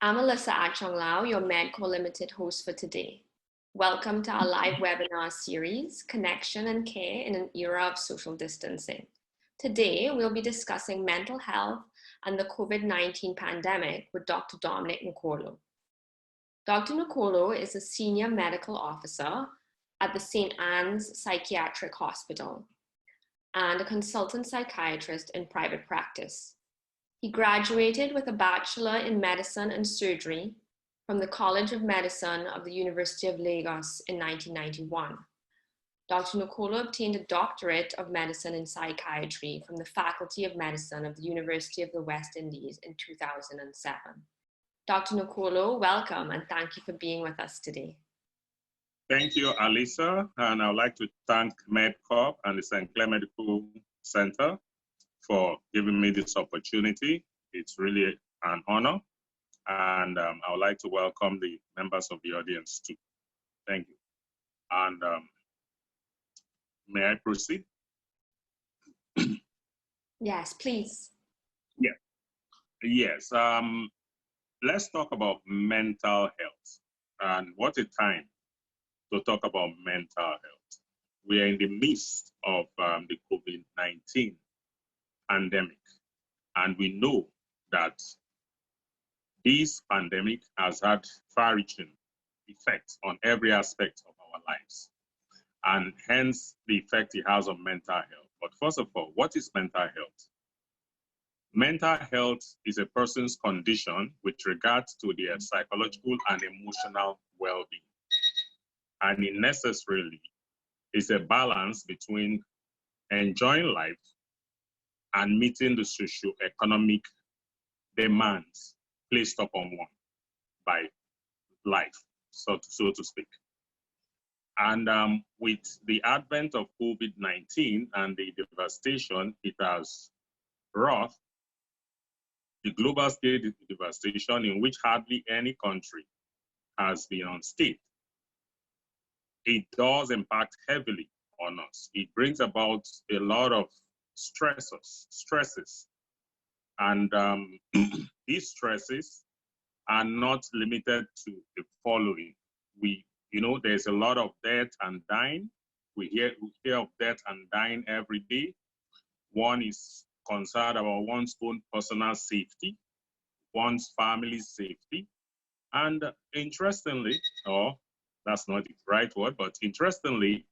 I'm Alyssa Achong-Lau, your Medcorp Limited host for today. Welcome to our live webinar series, Connection and Care in an Era of Social Distancing. Today, we'll be discussing mental health and the COVID-19 pandemic with Dr. Dominic Nicolo. Dr. Nicolo is a senior medical officer at the St. Anne's Psychiatric Hospital and a consultant psychiatrist in private practice. He graduated with a Bachelor in Medicine and Surgery from the College of Medicine of the University of Lagos in 1991. Dr. Nicolo obtained a Doctorate of Medicine in Psychiatry from the Faculty of Medicine of the University of the West Indies in 2007. Dr. Nicolo, welcome and thank you for being with us today. Thank you, Alyssa, and I would like to thank Medcorp and the St. Clair Medical Center for giving me this opportunity. It's really an honor, and I would like to welcome the members of the audience too. Thank you. And may I proceed? Yes, please. Yeah. Yes. Let's talk about mental health, and what a time to talk about mental health. We are in the midst of the COVID-19 pandemic, and we know that this pandemic has had far-reaching effects on every aspect of our lives, and hence the effect it has on mental health. But first of all, what is mental health? Mental health is a person's condition with regards to their psychological and emotional well-being, and it necessarily is a balance between enjoying life and meeting the socio-economic demands placed upon one by life, so to speak. And with the advent of COVID-19 and the devastation it has wrought, the global scale devastation in which hardly any country has been unscathed, it does impact heavily on us. It brings about a lot of stresses. And these stresses are not limited to the following. There's a lot of death and dying. We hear of death and dying every day. One is concerned about one's own personal safety, one's family's safety. And interestingly, or that's not the right word, but interestingly,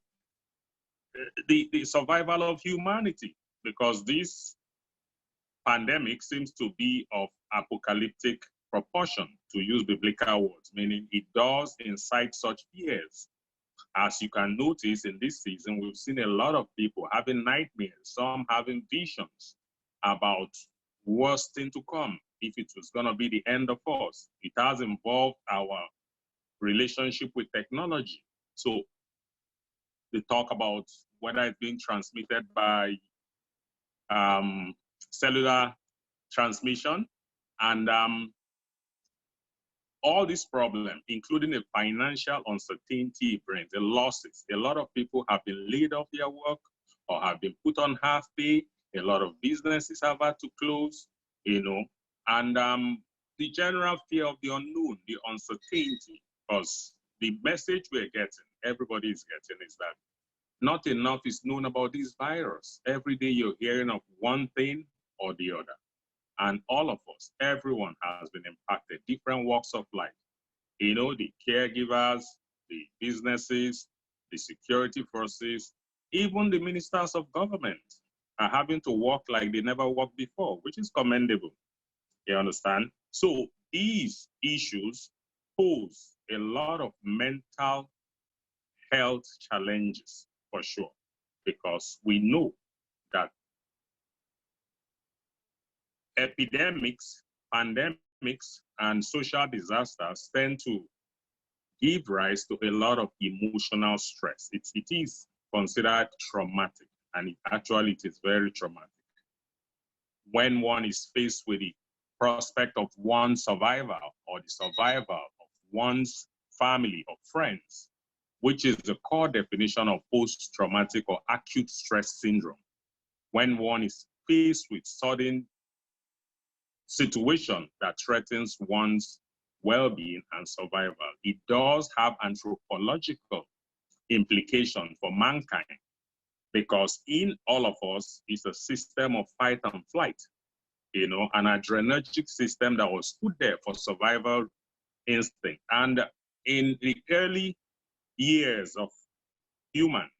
the survival of humanity, because this pandemic seems to be of apocalyptic proportion, to use biblical words, meaning it does incite such fears. As you can notice in this season, we've seen a lot of people having nightmares, some having visions about worst thing to come, if it was going to be the end of us. It has involved our relationship with technology. So they talk about whether it's being transmitted by cellular transmission, and all this problem, including a financial uncertainty, brings the losses. A lot of people have been laid off their work or have been put on half pay. A lot of businesses have had to close, and the general fear of the unknown, the uncertainty, because the message we're getting, everybody is getting, is that not enough is known about this virus. Every day you're hearing of one thing or the other. And all of us, everyone has been impacted, different walks of life. The caregivers, the businesses, the security forces, even the ministers of government are having to work like they never worked before, which is commendable. You understand? So these issues pose a lot of mental health challenges for sure, because we know that epidemics, pandemics, and social disasters tend to give rise to a lot of emotional stress. It is considered traumatic, and it is very traumatic. When one is faced with the prospect of one's survival or the survival of one's family or friends, which is the core definition of post-traumatic or acute stress syndrome. When one is faced with sudden situation that threatens one's well-being, and survival. It does have anthropological implication for mankind, because in all of us is a system of fight and flight, an adrenergic system that was put there for survival instinct. And in the early years of humans,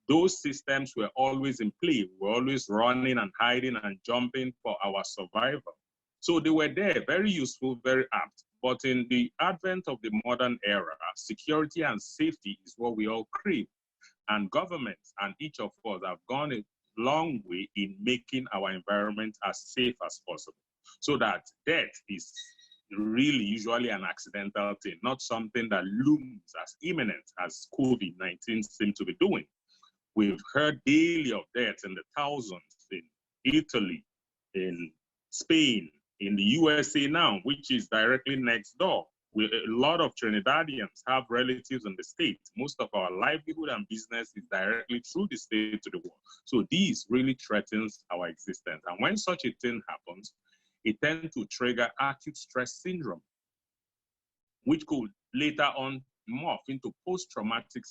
those systems were always in play. We were always running and hiding and jumping for our survival. So they were there, very useful, very apt. But in the advent of the modern era, security and safety is what we all crave. And governments and each of us have gone a long way in making our environment as safe as possible, so that death is really usually an accidental thing, not something that looms as imminent as COVID-19 seems to be doing. We've heard daily of deaths in the thousands in Italy, in Spain, in the USA now, which is directly next door. A lot of Trinidadians have relatives in the state. Most of our livelihood and business is directly through the state to the world. So this really threatens our existence. And when such a thing happens, it tends to trigger acute stress syndrome, which could later on morph into post-traumatic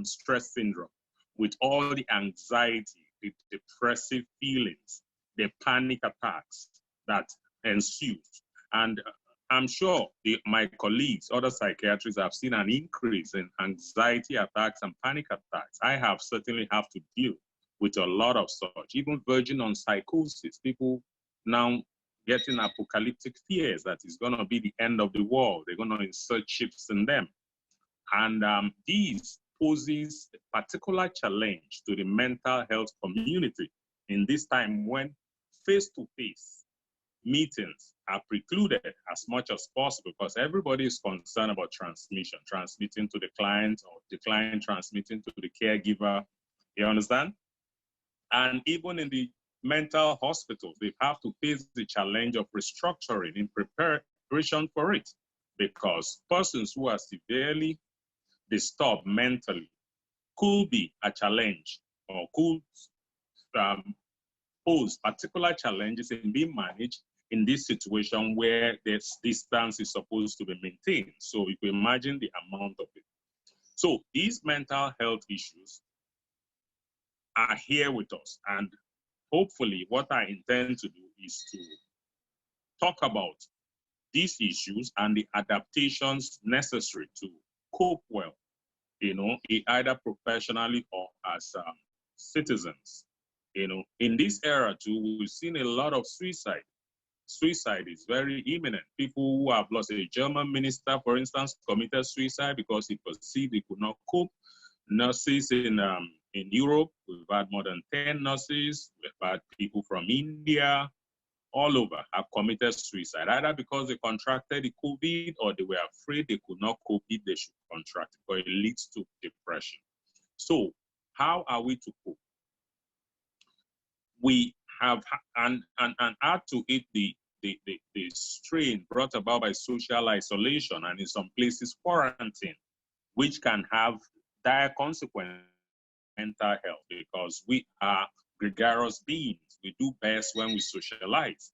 stress syndrome, with all the anxiety, the depressive feelings, the panic attacks that ensues. And I'm sure my colleagues, other psychiatrists, have seen an increase in anxiety attacks and panic attacks. I have certainly have to deal with a lot of such, even verging on psychosis. People now getting apocalyptic fears that it's going to be the end of the world. They're going to insert chips in them. And these poses a particular challenge to the mental health community in this time when face-to-face meetings are precluded as much as possible, because everybody is concerned about transmitting to the client, or the client transmitting to the caregiver. You understand? And even in the mental hospitals, they have to face the challenge of restructuring in preparation for it, because persons who are severely disturbed mentally could be a challenge, or could pose particular challenges in being managed in this situation where this distance is supposed to be maintained. So you can imagine the amount of it. So these mental health issues are here with us. And hopefully what I intend to do is to talk about these issues and the adaptations necessary to cope well, either professionally or as citizens. In this era too, we've seen a lot of suicide. Suicide is very imminent. People who have lost, a German minister, for instance, committed suicide because he perceived he could not cope. Nurses in Europe, we've had more than 10 nurses. We've had people from India, all over, have committed suicide, either because they contracted the COVID or they were afraid they could not cope if they should contract it, but it leads to depression. So how are we to cope? We have, and add to it the strain brought about by social isolation, and in some places quarantine, which can have dire consequences on mental health, because we are gregarious beings. We do best when we socialize.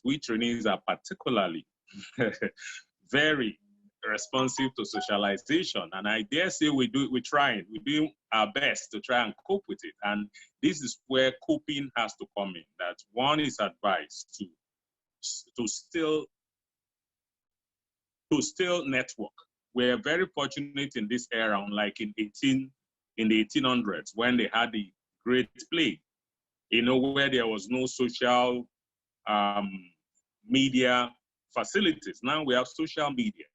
We trainees are particularly very responsive to socialization, and I dare say we do our best to try and cope with it. And this is where coping has to come in, that one is advised to still network. We're very fortunate in this era, unlike in the 1800s when they had the Great Plague, where there was no social media facilities. Now we have social media.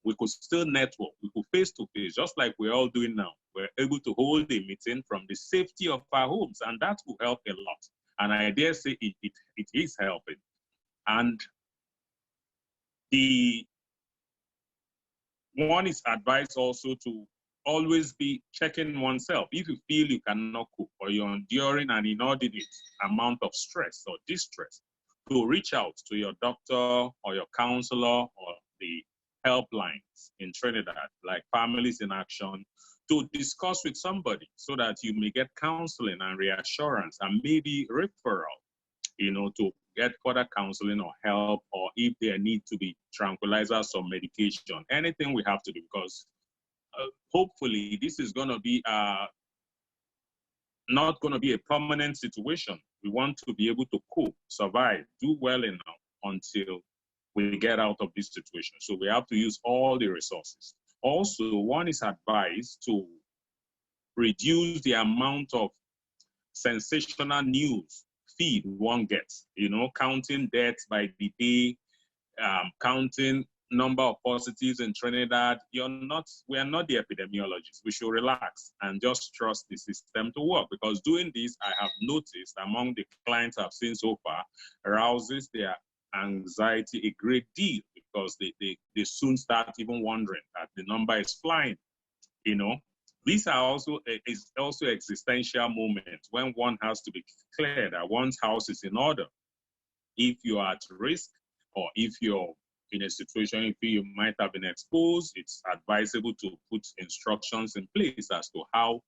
We could still network. We could face-to-face, just like we're all doing now. We're able to hold a meeting from the safety of our homes, and that will help a lot. And I dare say it is helping. And one is advised also to always be checking oneself. If you feel you cannot cope, or you're enduring an inordinate amount of stress or distress, to reach out to your doctor or your counselor or the helplines in Trinidad, like Families in Action, to discuss with somebody so that you may get counseling and reassurance and maybe referral, to get further counseling or help, or if there need to be tranquilizers or medication, anything we have to do, because hopefully this is going to be not going to be a permanent situation. We want to be able to cope, survive, do well enough until we get out of this situation. So we have to use all the resources. Also, one is advised to reduce the amount of sensational news feed one gets, counting deaths by the day, counting number of positives in Trinidad. We are not the epidemiologists. We should relax and just trust the system to work, because doing this, I have noticed among the clients I've seen so far, arouses their anxiety a great deal, because they soon start even wondering that the number is flying, These are also existential moments when one has to be clear that one's house is in order. If you are at risk, or if you're in a situation you feel you might have been exposed, it's advisable to put instructions in place as to how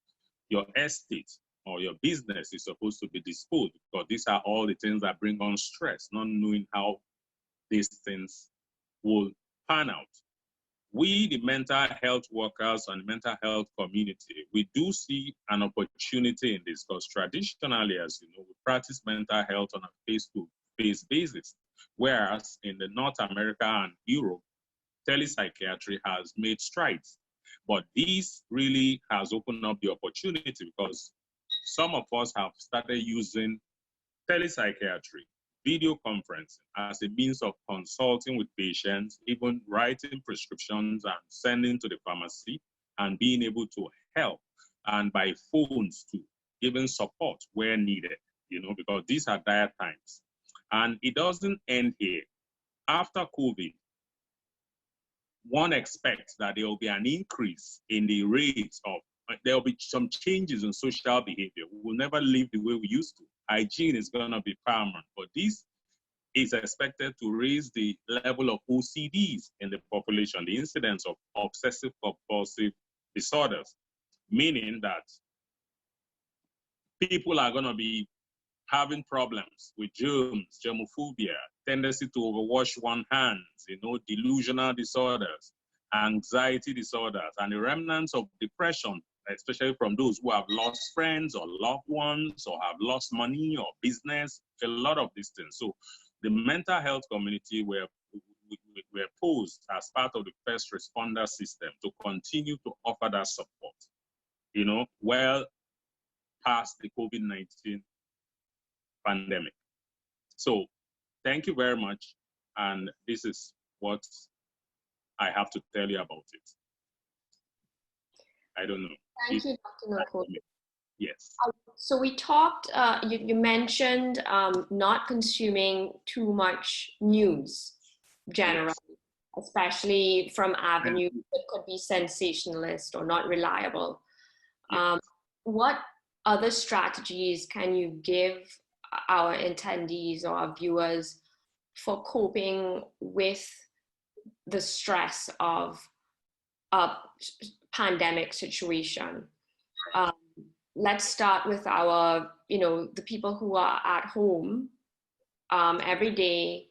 your estate or your business is supposed to be disposed, because these are all the things that bring on stress, not knowing how these things will pan out. We, the mental health workers and mental health community, we do see an opportunity in this, because traditionally, as you know, we practice mental health on a face-to-face basis, whereas in the North America and Europe, telepsychiatry has made strides. But this really has opened up the opportunity, because some of us have started using telepsychiatry, video conferencing as a means of consulting with patients, even writing prescriptions and sending to the pharmacy, and being able to help, and by phones too, giving support where needed, because these are dire times. And it doesn't end here. After COVID, one expects that there will be an increase in the rates of, there will be some changes in social behavior. We will never live the way we used to. Hygiene is going to be paramount, but this is expected to raise the level of OCDs in the population, the incidence of obsessive compulsive disorders, meaning that people are going to be having problems with germs, germophobia, tendency to overwash one's hands, delusional disorders, anxiety disorders, and the remnants of depression, especially from those who have lost friends or loved ones, or have lost money or business, a lot of these things. So the mental health community were posed as part of the first responder system to continue to offer that support, well past the COVID-19 pandemic. So thank you very much. And this is what I have to tell you about it. I don't know. Thank you, Dr. Nakol. Yes. So we talked, you mentioned not consuming too much news generally, yes, especially from avenues that could be sensationalist or not reliable. Yes. What other strategies can you give our attendees or our viewers for coping with the stress of a pandemic situation? Let's start with our, the people who are at home every day,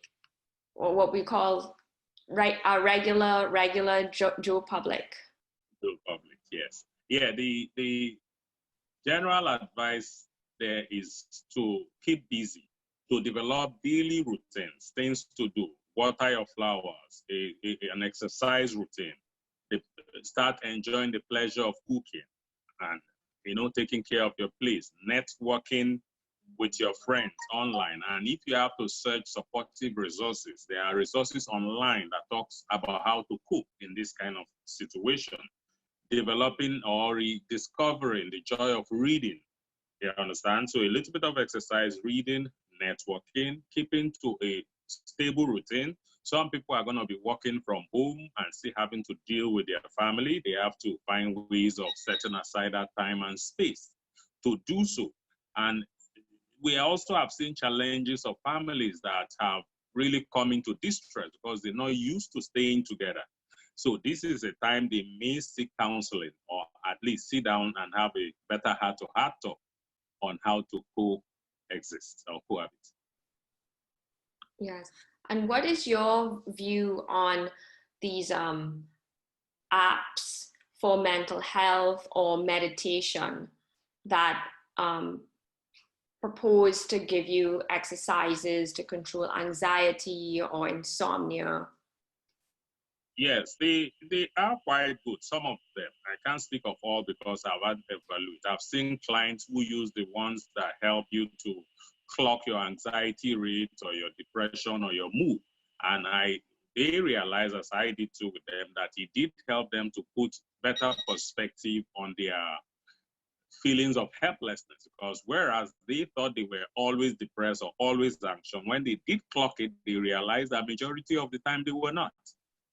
or what we call our regular Joe Public. Joe Public, yes. Yeah, the general advice there is to keep busy, to develop daily routines, things to do, water your flowers, an exercise routine, start enjoying the pleasure of cooking, and taking care of your place, networking with your friends online. And if you have to search supportive resources, there are resources online that talks about how to cope in this kind of situation. Developing or rediscovering the joy of reading, you understand? So a little bit of exercise, reading, networking, keeping to a stable routine. Some people are going to be working from home and still having to deal with their family. They have to find ways of setting aside that time and space to do so. And we also have seen challenges of families that have really come into distress because they're not used to staying together. So this is a time they may seek counseling, or at least sit down and have a better heart-to-heart talk on how to coexist or cohabit. Yes. And what is your view on these apps for mental health or meditation that propose to give you exercises to control anxiety or insomnia? Yes, they are quite good. Some of them. I can't speak of all because I've had evaluate. I've seen clients who use the ones that help you to clock your anxiety rate or your depression or your mood. And they realized, as I did too with them, that it did help them to put better perspective on their feelings of helplessness, because whereas they thought they were always depressed or always anxious, when they did clock it, they realized that majority of the time they were not.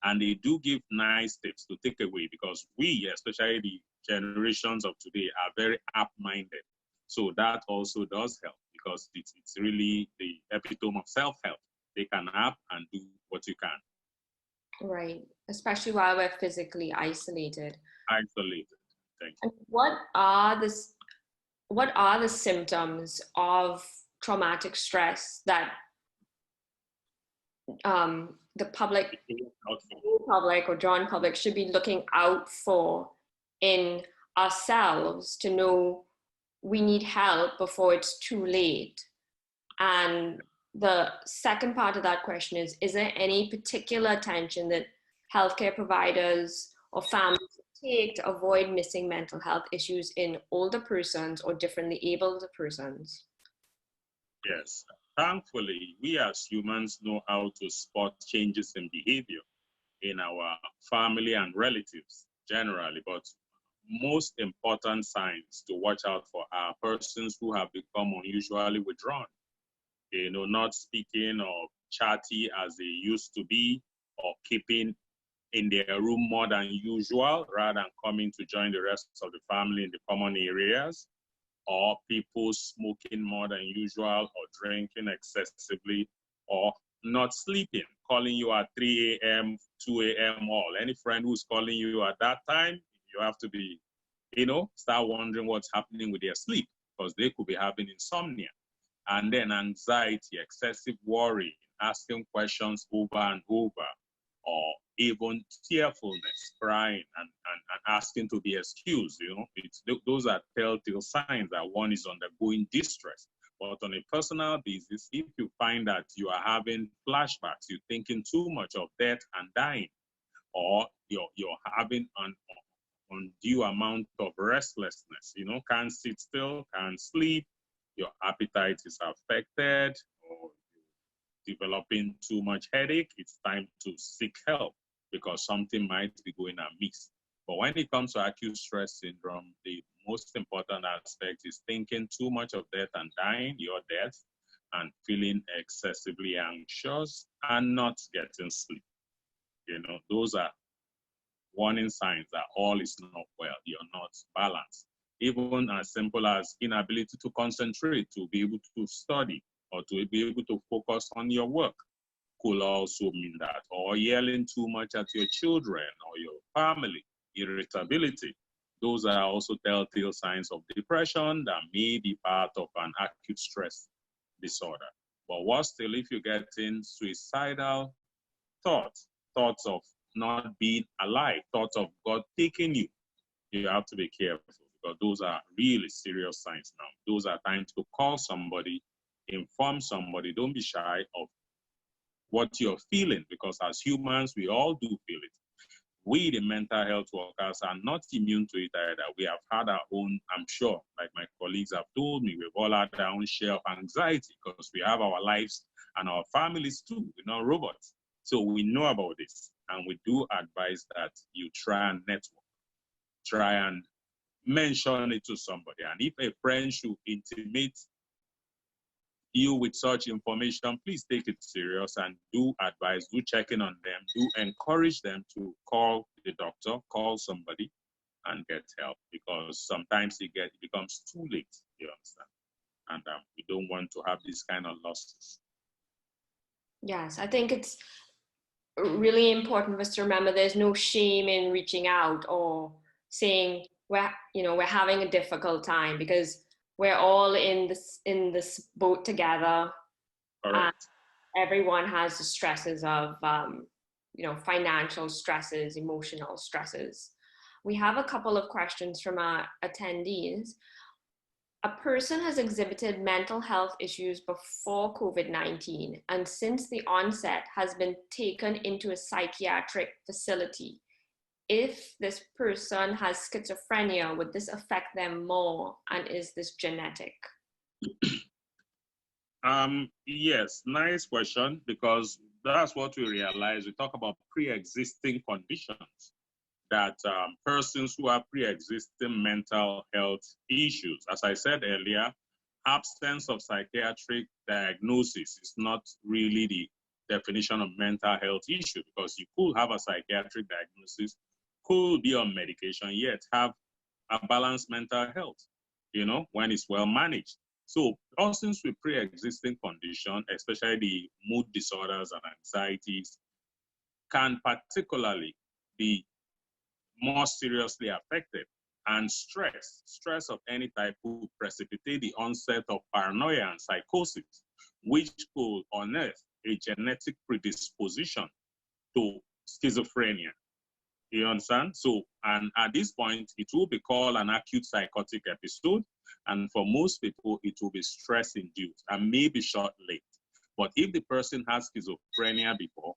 And they do give nice tips to take away, because we, especially the generations of today, are very app-minded. So that also does help, because it's really the epitome of self-help. They can app and do what you can. Right, especially while we're physically isolated. Isolated. Thank you. And what are the symptoms of traumatic stress that the public or John public should be looking out for in ourselves to know we need help before it's too late? And the second part of that question is there any particular attention that healthcare providers or families take to avoid missing mental health issues in older persons or differently abled persons? Yes. Thankfully, we as humans know how to spot changes in behavior in our family and relatives generally, but most important signs to watch out for are persons who have become unusually withdrawn, not speaking or chatty as they used to be, or keeping in their room more than usual rather than coming to join the rest of the family in the common areas, or people smoking more than usual, or drinking excessively, or not sleeping, calling you at 3 a.m., 2 a.m. all. Any friend who's calling you at that time, you have to be, start wondering what's happening with their sleep, because they could be having insomnia. And then anxiety, excessive worry, asking questions over and over, or even tearfulness, crying, and asking to be excused. Those are telltale signs that one is undergoing distress. But on a personal basis, if you find that you are having flashbacks, you're thinking too much of death and dying, or you're having an undue amount of restlessness, can't sit still, can't sleep, your appetite is affected, or developing too much headache, it's time to seek help, because something might be going amiss. But when it comes to acute stress syndrome, the most important aspect is thinking too much of death and dying, your death, and feeling excessively anxious and not getting sleep. Those are warning signs that all is not well, you're not balanced. Even as simple as inability to concentrate, to be able to study, or to be able to focus on your work could also mean that, or yelling too much at your children or your family, irritability. Those are also telltale signs of depression that may be part of an acute stress disorder. But worse still, if you get in suicidal thoughts of not being alive, thoughts of God taking you, you have to be careful, because those are really serious signs now. Those are times to call somebody, inform somebody. Don't be shy of what you're feeling, because as humans, we all do feel it. We, the mental health workers, are not immune to it either. We have had our own, I'm sure, like my colleagues have told me, we've all had our own share of anxiety, because we have our lives and our families too. We're not robots. So we know about this, and we do advise that you try and network, try and mention it to somebody. And if a friend should intimate you with such information, please take it serious and do advise, do check in on them, do encourage them to call the doctor, call somebody, and get help, because sometimes it becomes too late, you understand? And we don't want to have this kind of losses. Yes, I think it's really important for us to remember there's no shame in reaching out or saying we're having a difficult time, because we're all in this boat together. Correct. everyone has the stresses of, financial stresses, emotional stresses. We have a couple of questions from our attendees. A person has exhibited mental health issues before COVID-19 and since the onset has been taken into a psychiatric facility. If this person has schizophrenia, would this affect them more, and is this genetic? Yes, nice question, because that's what we realize. We talk about pre-existing conditions, that persons who have pre-existing mental health issues. As I said earlier, absence of psychiatric diagnosis is not really the definition of mental health issue, because you could have a psychiatric diagnosis, could be on medication, yet have a balanced mental health, when it's well managed. So persons with pre-existing condition, especially the mood disorders and anxieties, can particularly be more seriously affected. And stress of any type could precipitate the onset of paranoia and psychosis, which could unearth a genetic predisposition to schizophrenia. You understand? So, and at this point, it will be called an acute psychotic episode. And for most people, it will be stress-induced and maybe short-lived. But if the person has schizophrenia before,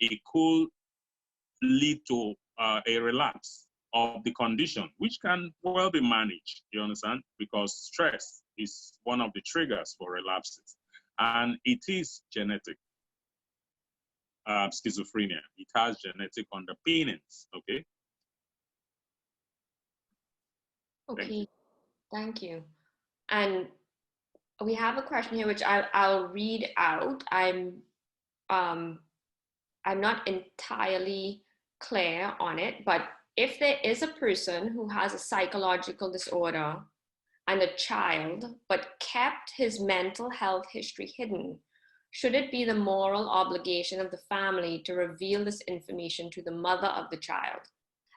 it could lead to a relapse of the condition, which can well be managed, you understand? Because stress is one of the triggers for relapses. And it is genetic. Schizophrenia, it has genetic underpinnings, okay? Okay, thank you. And we have a question here, which I'll read out. I'm not entirely clear on it, but if there is a person who has a psychological disorder and a child, but kept his mental health history hidden, should it be the moral obligation of the family to reveal this information to the mother of the child,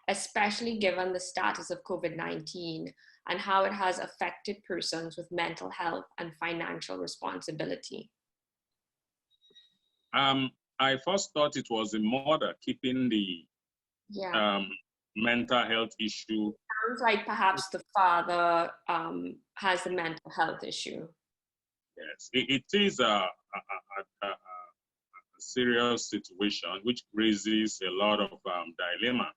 especially given the status of COVID-19 and how it has affected persons with mental health and financial responsibility? I first thought it was the mother keeping the mental health issue. Sounds like perhaps the father has the mental health issue. Yes, it is a serious situation, which raises a lot of dilemma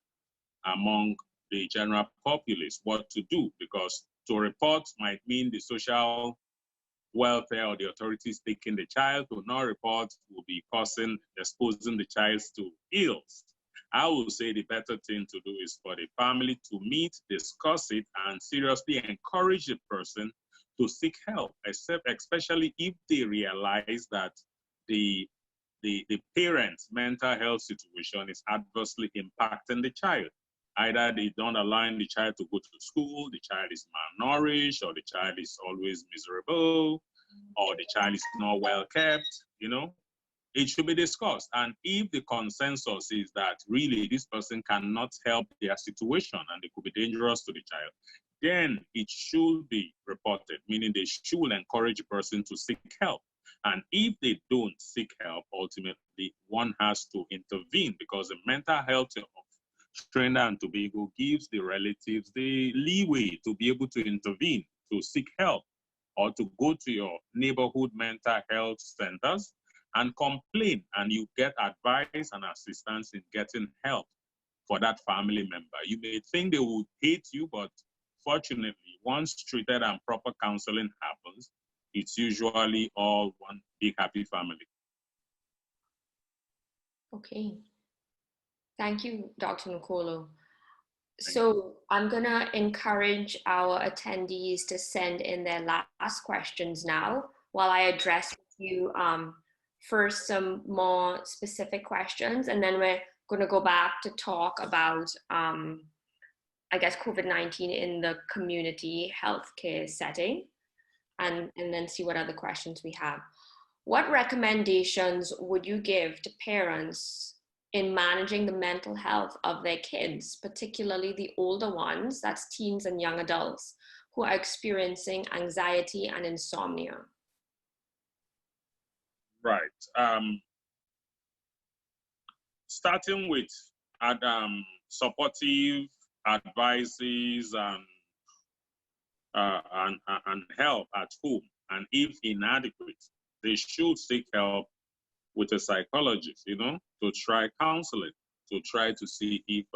among the general populace what to do, because to report might mean the social welfare or the authorities taking the child. To not report will be exposing the child to ills. I would say the better thing to do is for the family to meet, discuss it, and seriously encourage the person to seek help, especially if they realize that the parent's mental health situation is adversely impacting the child. Either they don't allow the child to go to school, the child is malnourished, or the child is always miserable, or the child is not well kept, It should be discussed. And if the consensus is that really this person cannot help their situation and it could be dangerous to the child, then it should be reported, meaning they should encourage the person to seek help. And if they don't seek help, ultimately one has to intervene, because the mental health of Trinidad and Tobago gives the relatives the leeway to be able to intervene, to seek help, or to go to your neighborhood mental health centers and complain, and you get advice and assistance in getting help for that family member. You may think they would hate you, but fortunately, once treated and proper counseling happens, it's usually all one big happy family. Okay. Thank you, Dr. Nkolo. So I'm going to encourage our attendees to send in their last questions now while I address with you first some more specific questions, and then we're going to go back to talk about, I guess, COVID-19 in the community healthcare setting, and then see what other questions we have. What recommendations would you give to parents in managing the mental health of their kids, particularly the older ones, that's teens and young adults, who are experiencing anxiety and insomnia? Right. Starting with supportive advices and help at home, and if inadequate, they should seek help with a psychologist, to try counseling, to try to see if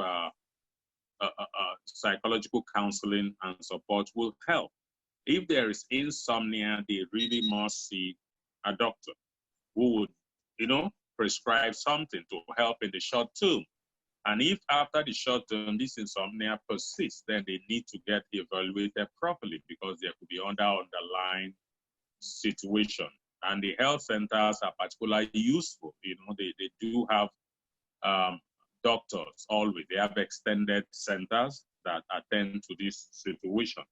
psychological counseling and support will help. If there is insomnia, they really must see a doctor who would, prescribe something to help in the short term. And if after the short term this insomnia persists, then they need to get evaluated properly because there could be underlying situation. And the health centers are particularly useful. They do have doctors always. They have extended centers that attend to this situation.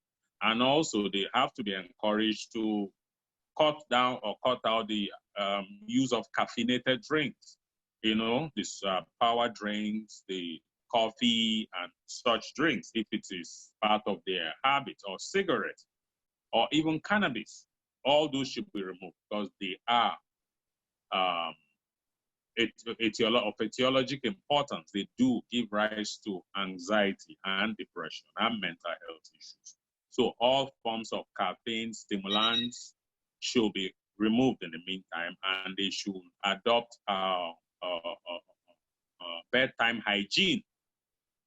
And also they have to be encouraged to cut down or cut out the use of caffeinated drinks. This power drinks, the coffee and such drinks, if it is part of their habit, or cigarettes, or even cannabis. All those should be removed because they are of etiologic importance. They do give rise to anxiety and depression and mental health issues. So all forms of caffeine stimulants should be removed in the meantime, and they should adopt bedtime hygiene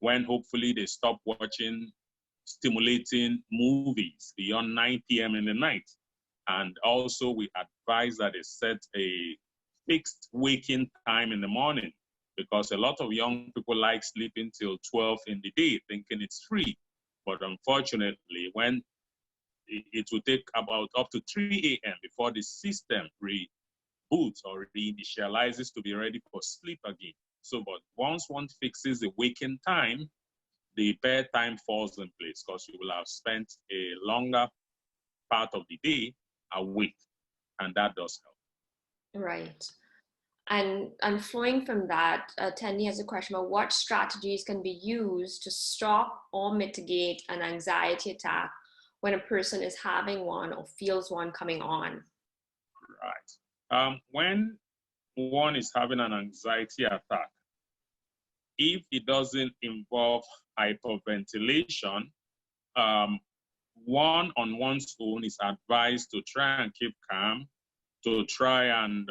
when hopefully they stop watching stimulating movies beyond 9 p.m. in the night. And also we advise that they set a fixed waking time in the morning, because a lot of young people like sleeping till 12 in the day thinking it's free. But unfortunately, when it will take about up to 3 a.m. before the system reboots or reinitializes to be ready for sleep again. So, but once one fixes the waking time, the bedtime falls in place because you will have spent a longer part of the day awake, and that does help. Right. And flowing from that, Tenny has a question about what strategies can be used to stop or mitigate an anxiety attack when a person is having one or feels one coming on. Right. When one is having an anxiety attack, if it doesn't involve hyperventilation, one on one's own is advised to try and keep calm, to try and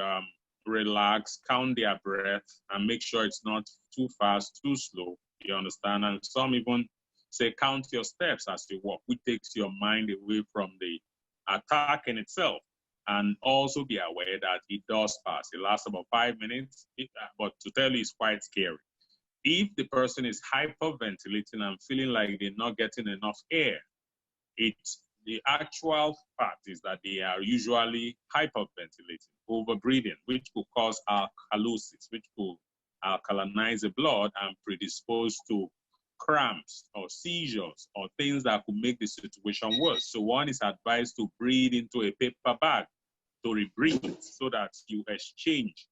relax, count their breath, and make sure it's not too fast, too slow. You understand? And some even say count your steps as you walk, which takes your mind away from the attack in itself. And also be aware that it does pass. It lasts about 5 minutes, but to tell you, it's quite scary. If the person is hyperventilating and feeling like they're not getting enough air, the actual fact is that they are usually hyperventilating, overbreathing, which could cause alkalosis, which could alkalinize the blood and predispose to cramps or seizures or things that could make the situation worse. So one is advised to breathe into a paper bag to rebreathe so that you exchange.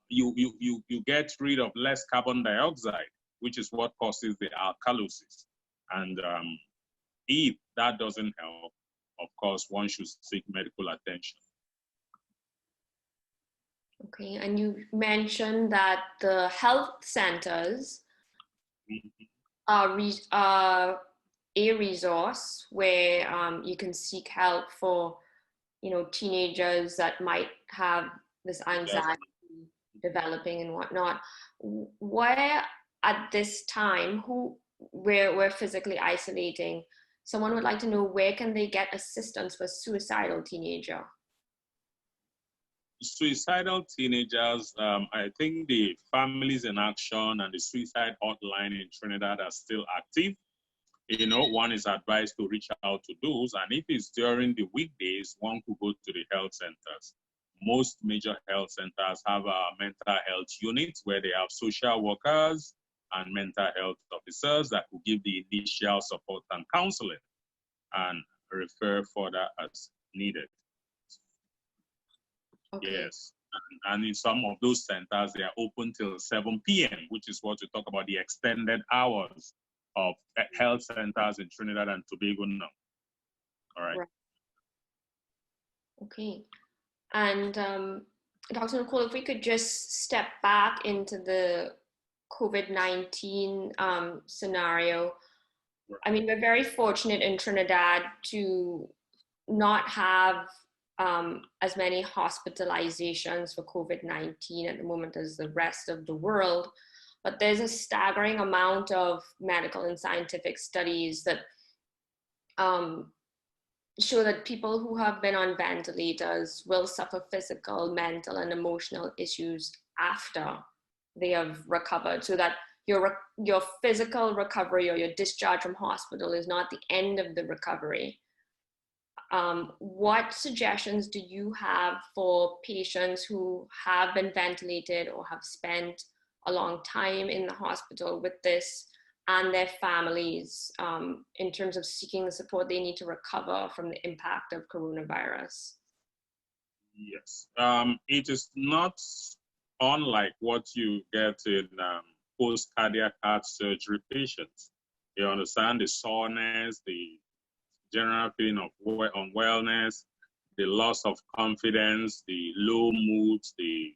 You get rid of less carbon dioxide, which is what causes the alkalosis. And if that doesn't help, of course, one should seek medical attention. Okay, and you mentioned that the health centers are a resource where you can seek help for, teenagers that might have this anxiety developing and whatnot. Where at this time, we're physically isolating, someone would like to know where can they get assistance for suicidal teenager? Suicidal teenagers, I think the Families in Action and the suicide hotline in Trinidad are still active. One is advised to reach out to those, and if it's during the weekdays, one could go to the health centers. Most major health centers have mental health units where they have social workers and mental health officers that will give the initial support and counseling and refer further as needed. Okay. Yes. And in some of those centers, they are open till 7 p.m., which is what we talk about the extended hours of health centers in Trinidad and Tobago now. All right. Okay. And Dr. Nicole, if we could just step back into the COVID-19 scenario. I mean, we're very fortunate in Trinidad to not have as many hospitalizations for COVID-19 at the moment as the rest of the world. But there's a staggering amount of medical and scientific studies that show that people who have been on ventilators will suffer physical, mental, and emotional issues after they have recovered. So that your physical recovery or your discharge from hospital is not the end of the recovery. What suggestions do you have for patients who have been ventilated or have spent a long time in the hospital with this and their families in terms of seeking the support they need to recover from the impact of coronavirus? Yes, it is not unlike what you get in post-cardiac heart surgery patients. You understand the soreness, the general feeling of unwellness, the loss of confidence, the low moods, the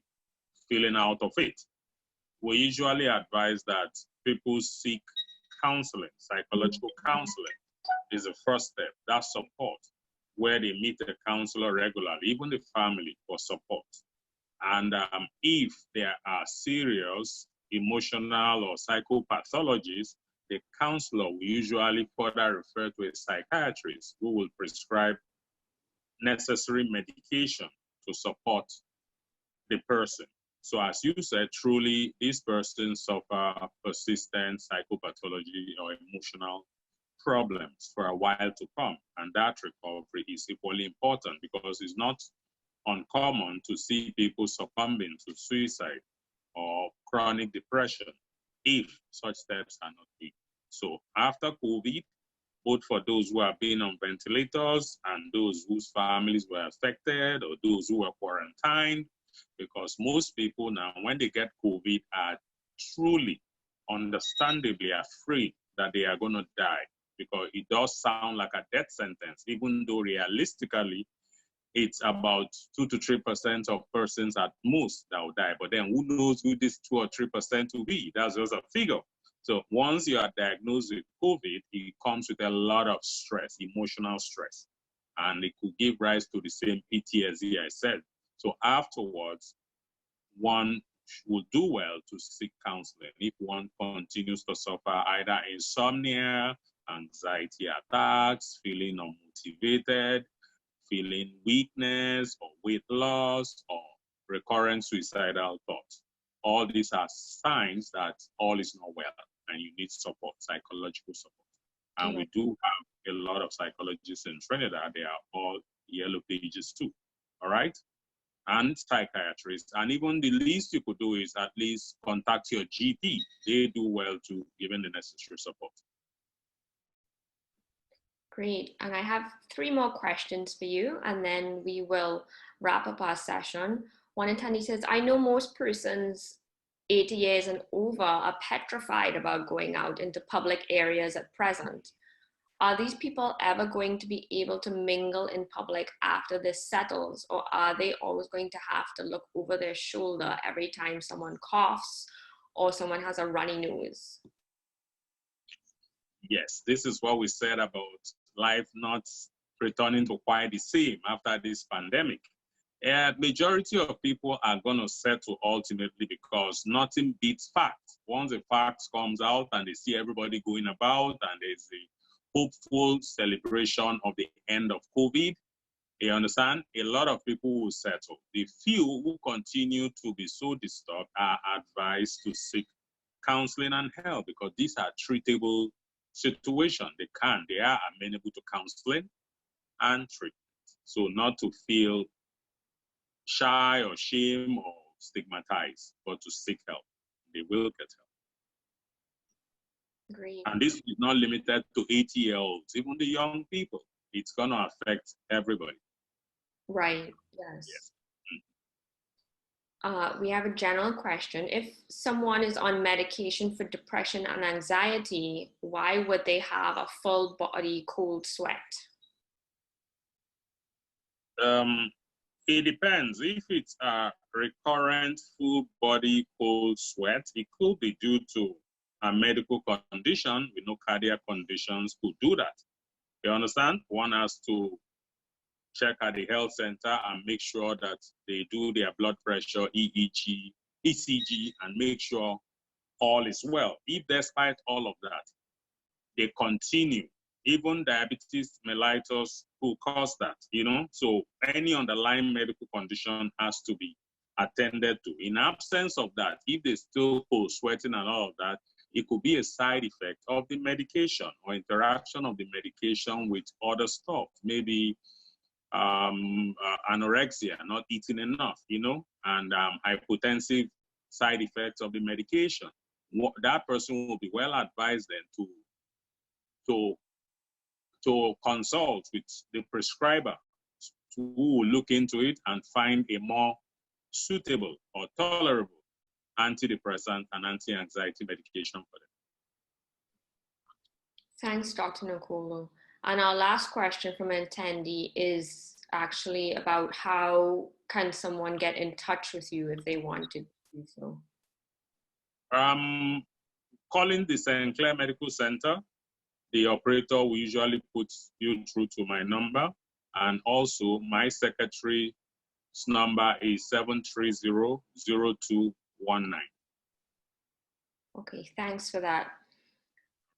feeling out of it. We usually advise that people seek counseling. Psychological counseling is the first step. That support, where they meet a counselor regularly, even the family, for support. And if there are serious emotional or psychopathologies, the counselor will usually further refer to a psychiatrist who will prescribe necessary medication to support the person. So as you said, truly, this person suffer persistent psychopathology or emotional problems for a while to come. And that recovery is equally important because it's not uncommon to see people succumbing to suicide or chronic depression if such steps are not taken. So after COVID, both for those who have been on ventilators and those whose families were affected or those who were quarantined, because most people now, when they get COVID, are truly, understandably afraid that they are going to die, because it does sound like a death sentence, even though realistically, it's about 2 to 3% of persons at most that will die. But then who knows who this 2 or 3% will be? That's just a figure. So once you are diagnosed with COVID, it comes with a lot of stress, emotional stress, and it could give rise to the same PTSD I said. So afterwards, one will do well to seek counseling if one continues to suffer either insomnia, anxiety attacks, feeling unmotivated, feeling weakness or weight loss or recurrent suicidal thoughts. All these are signs that all is not well and you need support, psychological support. And we do have a lot of psychologists in Trinidad. They are all yellow pages too, all right? And psychiatrists. And even the least you could do is at least contact your GP. They do well to given the necessary support. Great. And I have 3 more questions for you, and then we will wrap up our session. One attendee says, I know most persons 80 years and over are petrified about going out into public areas at present. Are these people ever going to be able to mingle in public after this settles, or are they always going to have to look over their shoulder every time someone coughs or someone has a runny nose? Yes, this is what we said about life not returning to quite the same after this pandemic. Majority of people are going to settle ultimately because nothing beats facts. Once the facts comes out and they see everybody going about and there's a hopeful celebration of the end of COVID, you understand? A lot of people will settle. The few who continue to be so disturbed are advised to seek counseling and help because these are treatable situations. They are amenable to counseling and treatment. So not to feel shy or shame or stigmatized, but to seek help. They will get help. Great. And this is not limited to 80-year-olds, even the young people. It's going to affect everybody. Right, yes. We have a general question. If someone is on medication for depression and anxiety, why would they have a full body cold sweat? It depends. If it's a recurrent full body cold sweat, it could be due to a medical condition. We know cardiac conditions could do that. You understand? One has to check at the health center and make sure that they do their blood pressure, ECG, and make sure all is well. If despite all of that, they continue, even diabetes mellitus could cause that, So any underlying medical condition has to be attended to. In absence of that, if they still cold sweating and all of that, it could be a side effect of the medication or interaction of the medication with other stuff, maybe anorexia, not eating enough, and hypotensive side effects of the medication. That person will be well advised then to consult with the prescriber who will look into it and find a more suitable or tolerable antidepressant and anti-anxiety medication for them. Thanks, Dr. Nkolo. And our last question from an attendee is actually about how can someone get in touch with you if they want to do so? Calling the St. Clair Medical Center, the operator will usually put you through to my number, and also my secretary's number is 730-0219. Okay, thanks for that.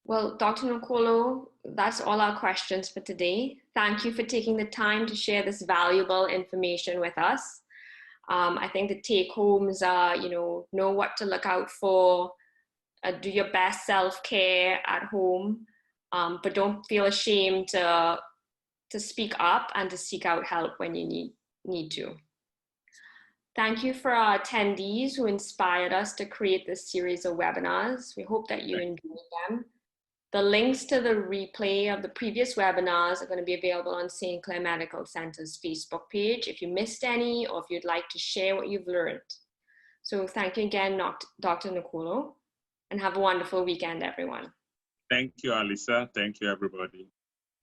Well, Dr. Nkolo, that's all our questions for today. Thank you for taking the time to share this valuable information with us. I think the take-homes are, know what to look out for, do your best self-care at home, but don't feel ashamed to speak up and to seek out help when you need to. Thank you for our attendees who inspired us to create this series of webinars. We hope that you enjoyed them. The links to the replay of the previous webinars are going to be available on St. Clair Medical Center's Facebook page if you missed any or if you'd like to share what you've learned. So thank you again, Dr. Nkolo, and have a wonderful weekend, everyone. Thank you, Alisa. Thank you, everybody.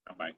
Bye-bye.